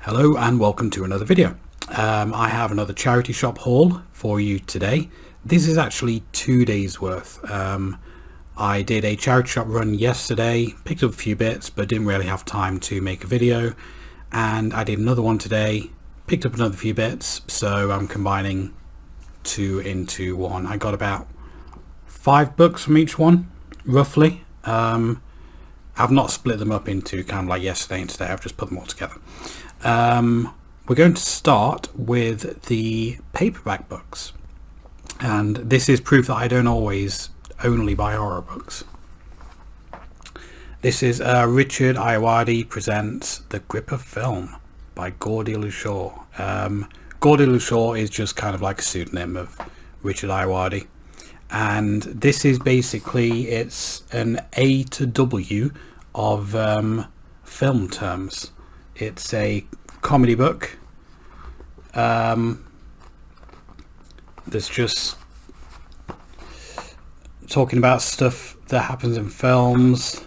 Hello and welcome to another video. I have another charity shop haul for you today. This is actually 2 days worth. I did a charity shop run yesterday, picked up a few bits but didn't really have time to make a video, and I did another one today, picked up another few bits, so I'm combining two into one. I got about 5 books from each one, roughly. I've not split them up into kind of like yesterday and today, I've just put them all together. We're going to start with the paperback books, and this is proof that I don't always only buy horror books. This is Richard Ayoade presents The Grip of Film by Gordy Lushaw. Gordy Lushaw is just kind of like a pseudonym of Richard Ayoade, and this is basically, it's an A to W of film terms. It's a comedy book. That's just talking about stuff that happens in films.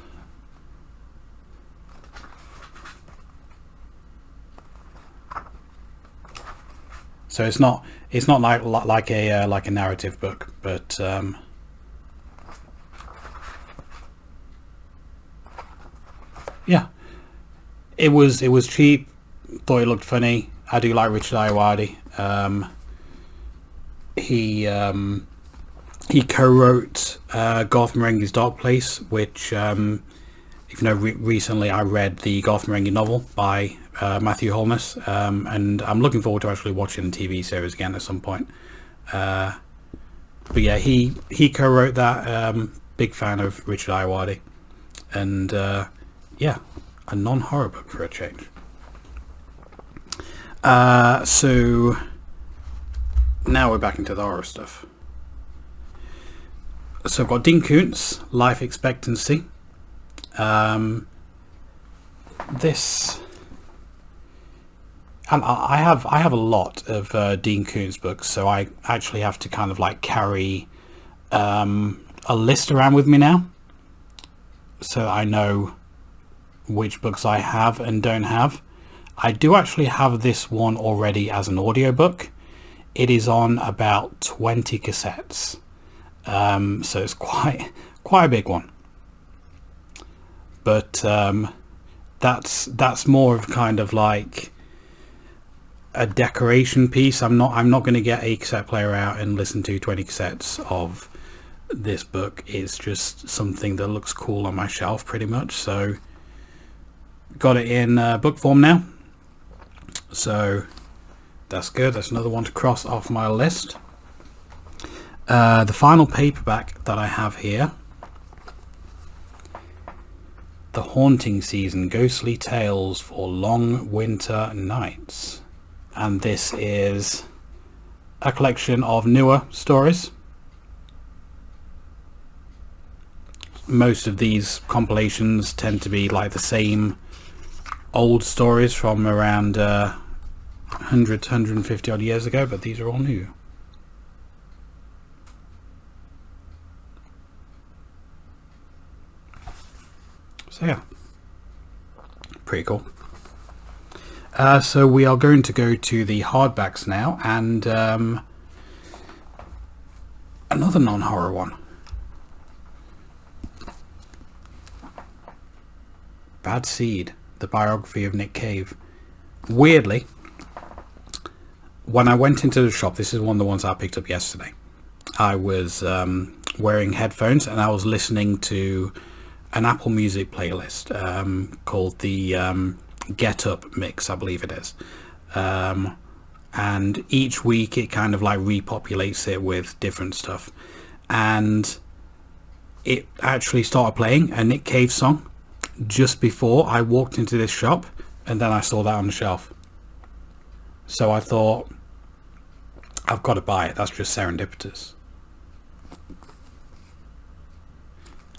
So it's not like a narrative book, but yeah. It was cheap. Thought it looked funny. I do like Richard Ayoade. He co-wrote Garth Marenghi's Dark Place, which if you know, recently I read the Garth Marenghi novel by Matthew Holness, and I'm looking forward to actually watching the TV series again at some point. But yeah, he co-wrote that. Big fan of Richard Ayoade, and yeah, a non-horror book for a change. So now we're back into the horror stuff. So I've got Dean Koontz, Life Expectancy. This, and I have a lot of Dean Koontz books, so I actually have to kind of like carry a list around with me now, so I know which books I have and don't have. I do actually have this one already as an audiobook. It is on about 20 cassettes, so it's quite a big one. But that's more of kind of like a decoration piece. I'm not going to get a cassette player out and listen to 20 cassettes of this book. It's just something that looks cool on my shelf, pretty much. So got it in book form now, so that's good. That's another one to cross off my list. The final paperback that I have here, The Haunting Season, Ghostly Tales for Long Winter Nights, and this is a collection of newer stories. Most of these compilations tend to be like the same old stories from around 100 to 150 odd years ago, but these are all new. So yeah, pretty cool. So we are going to go to the hardbacks now, and another non-horror one. Bad Seed, the biography of Nick Cave. Weirdly, when I went into the shop, this is one of the ones I picked up yesterday. I was wearing headphones and I was listening to an Apple Music playlist called the Get Up Mix, I believe it is. And each week it kind of like repopulates it with different stuff. And it actually started playing a Nick Cave song just before I walked into this shop, and then I saw that on the shelf. So I thought, I've got to buy it. That's just serendipitous.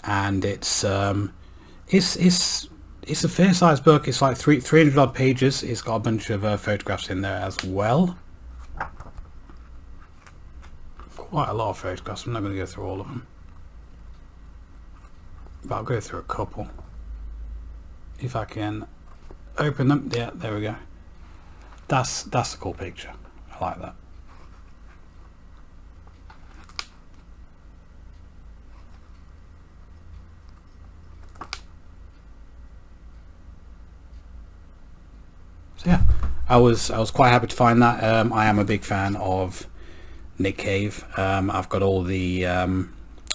And it's a fair sized book. It's like 300 odd pages. It's got a bunch of photographs in there as well. Quite a lot of photographs. I'm not going to go through all of them, but I'll go through a couple if I can open them. Yeah, there we go. that's a cool picture. I like that. So yeah, I was quite happy to find that. I am a big fan of Nick Cave. I've got all the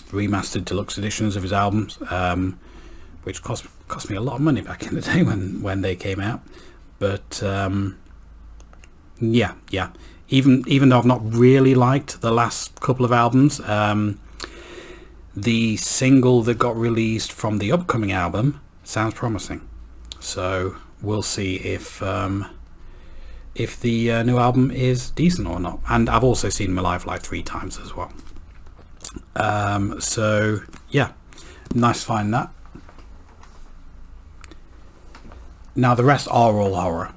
remastered deluxe editions of his albums, which cost me a lot of money back in the day when they came out. But yeah, even though I've not really liked the last couple of albums, the single that got released from the upcoming album sounds promising. So we'll see if the new album is decent or not. And I've also seen him live like 3 times as well. So yeah, nice to find that. Now the rest are all horror,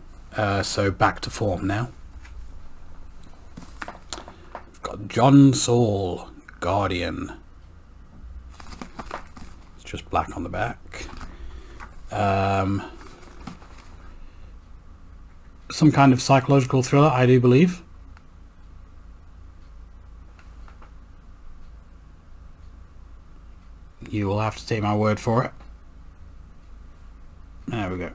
so back to form now. Got John Saul, Guardian. It's just black on the back. Some kind of psychological thriller, I do believe. You will have to take my word for it. There we go.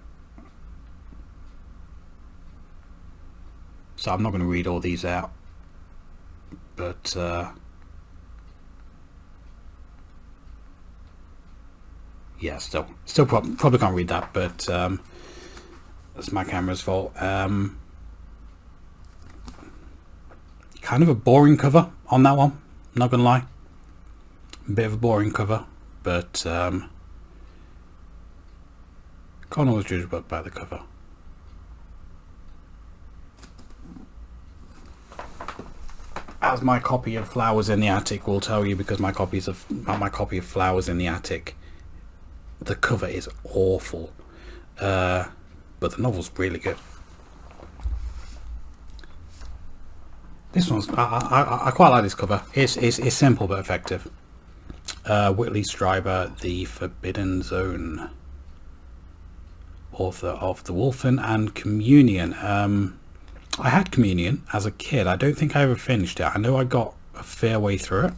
So I'm not going to read all these out, but yeah, still probably can't read that, but that's my camera's fault. Kind of a boring cover on that one, not gonna lie. A bit of a boring cover, but can't always judge a book by the cover. As my copy of Flowers in the Attic will tell you, because my copy of Flowers in the Attic, the cover is awful, but the novel's really good. This one's I quite like this cover. It's simple but effective. Whitley Strieber, The Forbidden Zone, author of The Wolfen and Communion. I had Communion as a kid. I don't think I ever finished it. I know I got a fair way through it,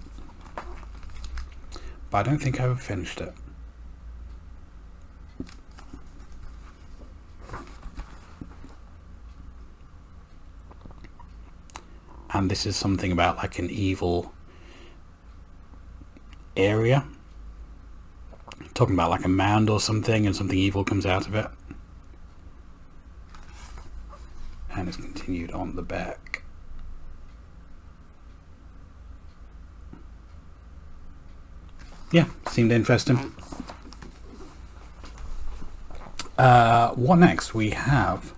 but I don't think I ever finished it. And this is something about like an evil area, talking about like a mound or something, and something evil comes out of it. And it's continued on the back. Yeah, seemed interesting. What next? We have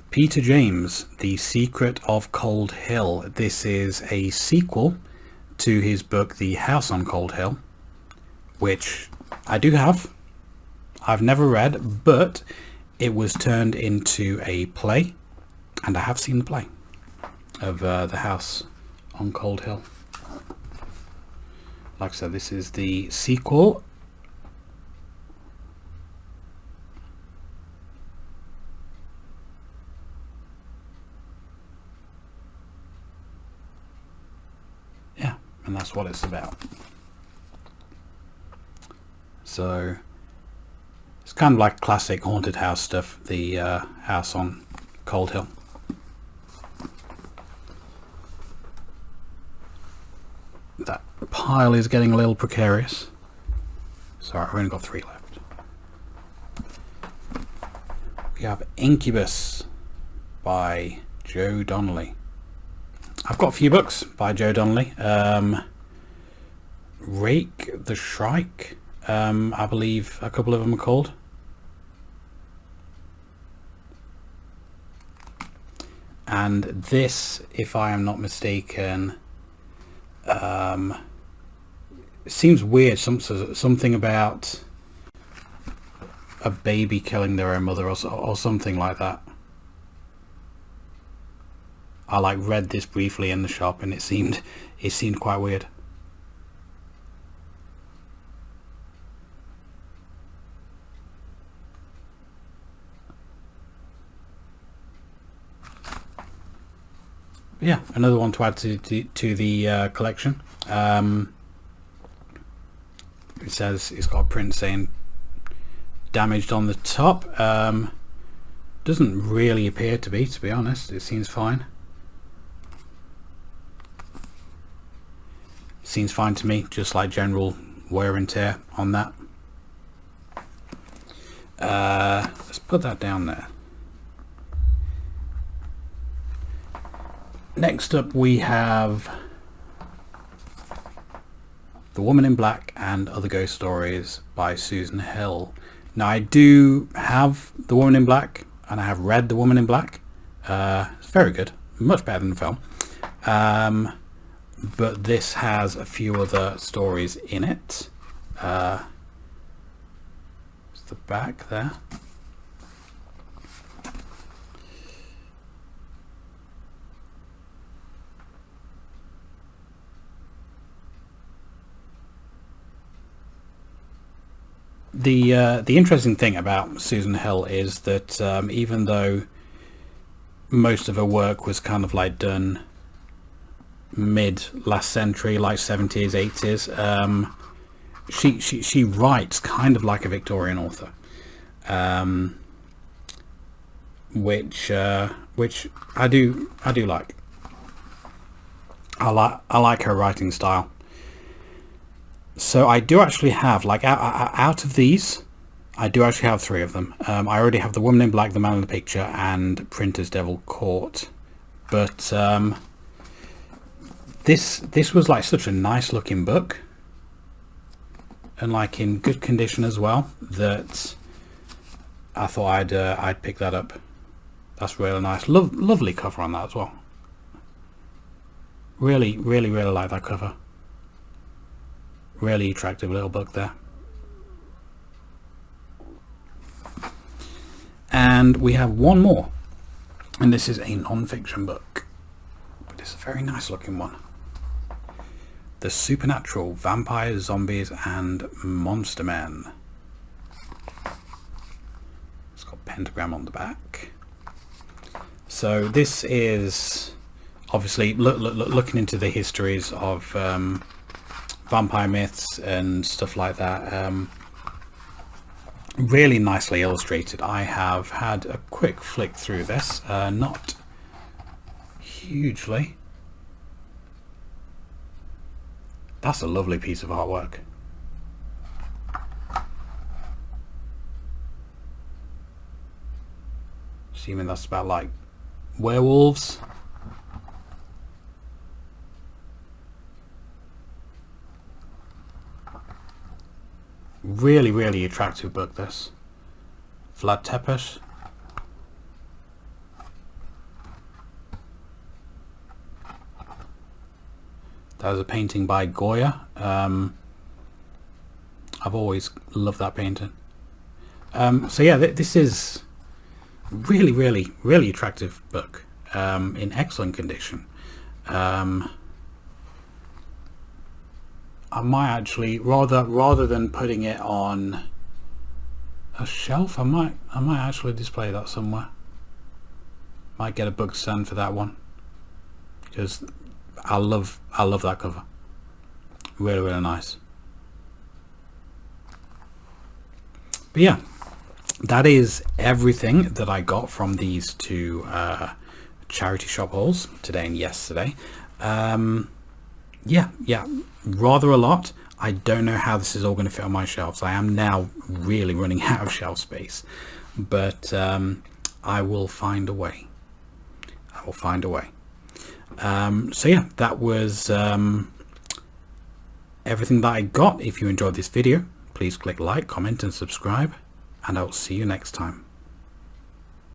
Peter James, The Secret of Cold Hill. This is a sequel to his book The House on Cold Hill, which I do have. I've never read, but it was turned into a play, and I have seen the play of The House on Cold Hill. Like I said, this is the sequel. Yeah, and that's what it's about. So it's kind of like classic haunted house stuff, the House on Cold Hill. That pile is getting a little precarious. Sorry, I've only got 3 left. We have Incubus by Joe Donnelly. I've got a few books by Joe Donnelly. Rake the Shrike, I believe a couple of them are called. And this, if I am not mistaken, seems weird. Something about a baby killing their own mother, or something like that. I like read this briefly in the shop, and it seemed quite weird. yeah, another one to add to the collection. It says it's got a print saying damaged on the top. Doesn't really appear to be honest. It seems fine. Seems fine to me, just like general wear and tear on that. Let's put that down there. Next up we have The Woman in Black and Other Ghost Stories by Susan Hill. Now I do have The Woman in Black, and I have read The Woman in Black. It's very good, much better than the film. But this has a few other stories in it. It's the back there. The interesting thing about Susan Hill is that even though most of her work was kind of like done mid last century, like 70s, 80s, she writes kind of like a Victorian author, which I do like. I like her writing style. So I do actually have, like, out of these, I do actually have 3 of them. I already have The Woman in Black, The Man in the Picture, and Printer's Devil Caught. But this was like such a nice looking book, and like in good condition as well, that I thought I'd pick that up. That's really nice. Lovely cover on that as well. Really like that cover. Really attractive little book there. And we have one more, and this is a non-fiction book, but it's a very nice looking one. The Supernatural, Vampires, Zombies and Monster Men. It's got pentagram on the back. So this is obviously looking into the histories of vampire myths and stuff like that. Really nicely illustrated. I have had a quick flick through this, not hugely. That's a lovely piece of artwork. Assuming that's about like werewolves. Really attractive book, this. Vlad Tepes. That was a painting by Goya. I've always loved that painting. So yeah, this is really attractive book, in excellent condition. I might actually, rather than putting it on a shelf, I might actually display that somewhere. Might get a book stand for that one, because I love that cover. Really nice. But yeah, that is everything that I got from these 2 charity shop hauls today and yesterday. Yeah, rather a lot. I don't know how this is all going to fit on my shelves. I am now really running out of shelf space, but I will find a way. So yeah, that was everything that I got. If you enjoyed this video, please click like, comment and subscribe, and I will see you next time.